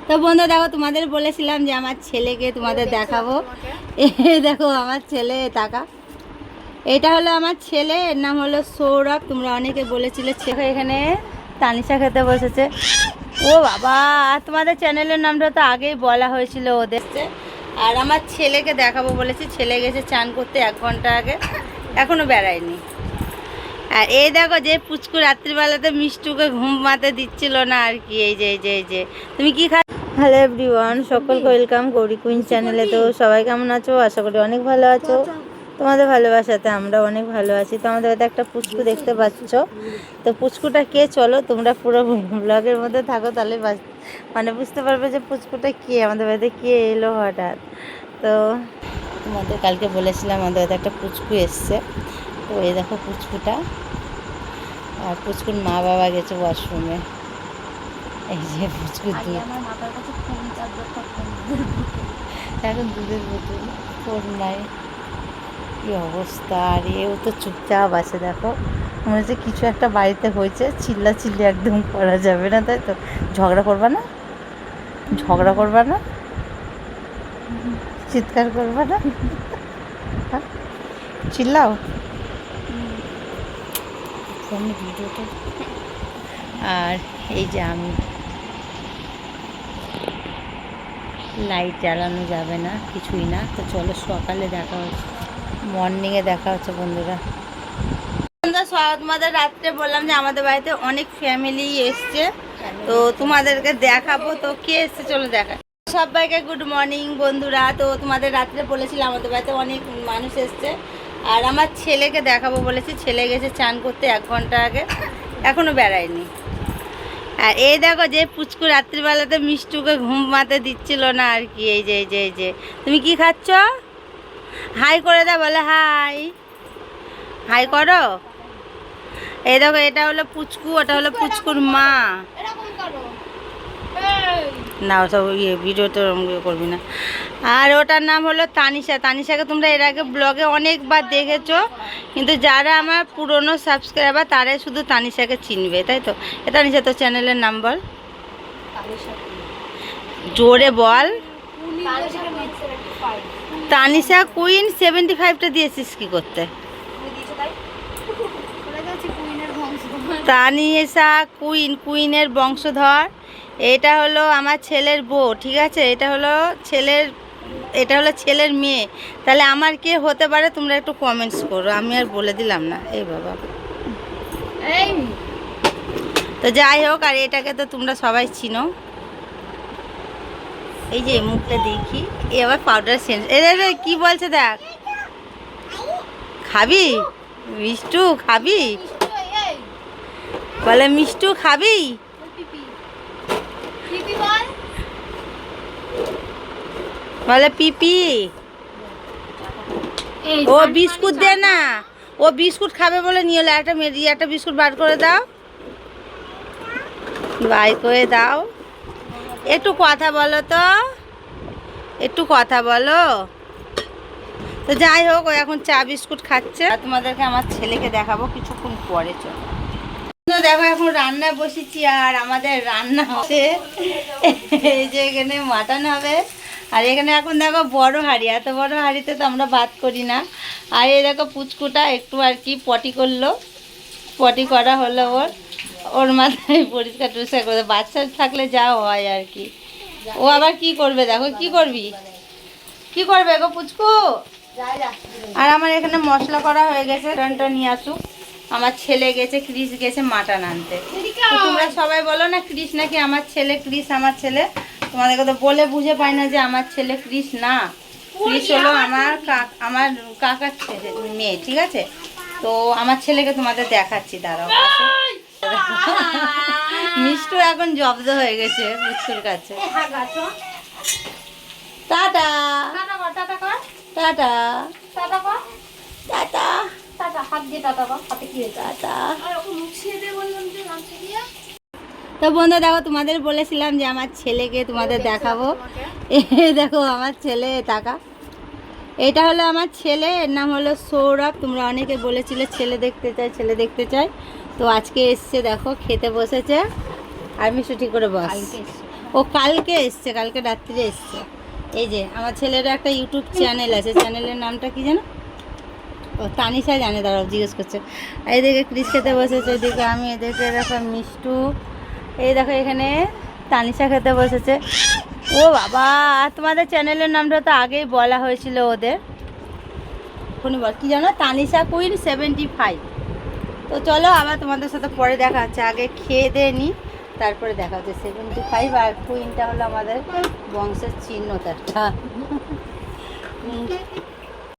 তো বন্ধু দেখো, তোমাদের বলেছিলাম যে আমার ছেলেকে তোমাদের দেখাবো। দেখো আমার ছেলে, টাকা এটা হলো আমার ছেলে, এর নাম হলো সৌরভ। তোমরা অনেকে বলেছিলে। এখানে তানিশা খেতে বসেছে। ও বাবা, তোমাদের চ্যানেলের নামটা তো আগেই বলা হয়েছিল ওদের। আর আমার ছেলেকে দেখাবো বলেছি, ছেলে গেছে চান করতে 1 ঘন্টা আগে, এখনো বেড়ায়নি। আর এই দেখো যে পুচকু রাত্রিবেলাতে মিষ্টুকে ঘুমাতে দিচ্ছিল না আর কি। এই যে তুমি কি খা। হ্যালো এভরিওয়ান, সকলকে ওয়েলকাম গৌরী কুইন চ্যানেলে। তো সবাই কেমন আছো? আশা করি অনেক ভালো আছো। তোমাদের ভালোবাসাতে আমরা অনেক ভালো আছি। তো আমাদের বাড়িতে একটা পুচকু দেখতে পাচ্ছ। তো পুচকুটা কে, চলো তোমরা পুরো ব্লগের মধ্যে থাকো, তাহলে মানে বুঝতে পারবে যে পুচকুটা কে, আমাদের বাড়িতে কে এলো হঠাৎ। তো তোমাদের কালকে বলেছিলাম আমাদের বাড়িতে একটা পুচকু এসছে। তো এই দেখো পুচকুটা, আর পুচকুর মা বাবা গেছে ওয়াশরুমে। এই যে পুচকু দুধ, এখন দুধের বোতল, ফোন নাই, কি অবস্থা। আর এও তো চুপচাপ আছে। দেখো মনে হচ্ছে কিছু একটা বাড়িতে হয়েছে, চিল্লাচিল্লি একদম করা যাবে না, তাই তো? ঝগড়া করবা না, ঝগড়া করবা না, চিৎকার করবা না, চিল্লাও। ভিডিওটা। আর এই যে আমি, লাইট জ্বালানো যাবে না, কিছুই না। তো চলো সকালে দেখা হচ্ছে, মর্নিংয়ে দেখা হচ্ছে বন্ধুরা। তোমাদের রাত্রে বললাম যে আমাদের বাড়িতে অনেক ফ্যামিলি এসছে, তো তোমাদেরকে দেখাবো। তো কে এসছে চলো দেখা। সবাইকে গুড মর্নিং বন্ধুরা। তো তোমাদের রাত্রে বলেছিলাম আমাদের বাড়িতে অনেক মানুষ এসছে, আর আমার ছেলেকে দেখাবো বলেছি, ছেলে গেছে চান করতে 1 ঘন্টা আগে, এখনো বেড়ায়নি। আর এই দেখো যে পুচকু রাত্রিবেলাতে মিষ্টুকে ঘুমাতে দিচ্ছিল না আর কি। এই যে তুমি কি খাচ্ছ? হাই করে দাও, বলে হাই, হাই করো। এই দেখো এটা হলো পুচকু, ওটা হলো পুচকুর মা। না ওসব ভিডিওতে করবি না। আর ওটার নাম হলো তানিশা। তানিশাকে তোমরা এর আগে ব্লগে অনেকবার দেখেছো, কিন্তু যারা আমার পুরনো সাবস্ক্রাইবার তারাই শুধু তানিশাকে চিনবে, তাই তো? তানিশা তো চ্যানেলের নাম বল, জোরে বল। তানিশা কুইন 75টা দিয়েছিস কি করতে? তানিশা কুইন, কুইনের বংশধর। এটা হলো আমার ছেলের বউ, ঠিক আছে? এটা হলো ছেলের মেয়ে। তাহলে আমার কে হতে পারে তোমরা একটু কমেন্টস করো, আমি আর বলে দিলাম না। এই বাবা, তো যাই হোক, আর এটাকে তো তোমরা সবাই চিনো। এই যে মুখটা দেখি, এবার পাউডার সেন্স। এ কি বলছে দেখ, খাবি মিষ্টু? খাবি বলে, মিষ্টু খাবি? বলে পিপি। ও বিস্কুট দে না, ও বিস্কুট খাবে বলে নিয়ে এলো। একটা বিস্কুট বার করে দাও, বাই করে দাও। একটু কথা বলো তো, একটু কথা বলো। তো যাই হোক, ও এখন চা বিস্কুট খাচ্ছে। তোমাদেরকে আমার ছেলেকে দেখাবো কিছুক্ষণ পরে, চলো। দেখো এখন রান্না বসেছি, আর আমাদের রান্না হচ্ছে এই যে এখানে মাটন হবে। আর এখানে এখন দেখো বড় হাঁড়ি, এত বড় হাঁড়িতে তো আমরা ভাত করি না। আর এই দেখো পুচকুটা একটু আর কি পটি করলো, পটি করা হলো ওর মাথায় পরিষ্কার টরিষ্কার করে। বাচ্চা থাকলে যা হয় আর কি। ও আবার কি করবে, দেখো কি করবি, কি করবে গো পুচকু? আর আমার এখানে মশলা করা হয়ে গেছে, রানটা নিয়ে আসুক। আমার ছেলে গেছে, ক্রিস গেছে মাটন আনতে। তোমরা সবাই বলো না ক্রিস নাকি আমার ছেলে, ক্রিস আমার ছেলে। তোমাদেরকে তো বলে বুঝে পাই না যে আমার ছেলে ক্রিস না, ক্রিস হলো আমার কাকার ছেলে, মেয়ে, ঠিক আছে? তো আমার ছেলেকে তোমাদের দেখাচ্ছি, দাঁড়াও। মিষ্টু এখন জব্দ হয়ে গেছে পুচকুর কাছে। টাটা টাটা টাটা টাটা, হাত দিয়ে টাটা কর, হাতে কি হয়েছে? টাটা। তো বন্ধু দেখো, তোমাদের বলেছিলাম যে আমার ছেলেকে তোমাদের দেখাবো। দেখো আমার ছেলে, টাকা এটা হলো আমার ছেলে, এর নাম হলো সৌরভ। তোমরা অনেকে বলেছিলে ছেলে দেখতে চাই, ছেলে দেখতে চাই। তো আজকে এসছে, দেখো খেতে বসেছে। আর মিষ্টি ঠিক করে বস, ও কালকে এসছে, কালকে রাত্রে এসছে। এই যে আমার ছেলের একটা ইউটিউব চ্যানেল আছে, চ্যানেলের নামটা কি জানো? ও তানিশা জানে, দাঁড়াও জিজ্ঞেস করছে। এইদিকে ক্রিস খেতে বসেছে, এদিকে আমি, এদিকে দেখো মিষ্টু, এই দেখো এখানে তানিশা খেতে বসেছে। ও বাবা, তোমাদের চ্যানেলের নামটা তো আগেই বলা হয়েছিল ওদের। এখনই বল কী জানো, তানিশা কুইন 75। তো চলো আবার তোমাদের সাথে পরে দেখা হচ্ছে, আগে খেয়ে দিয়ে নিই তারপরে দেখা হচ্ছে। 75 আর কুইনটা হলো আমাদের বংশের চিহ্নটা।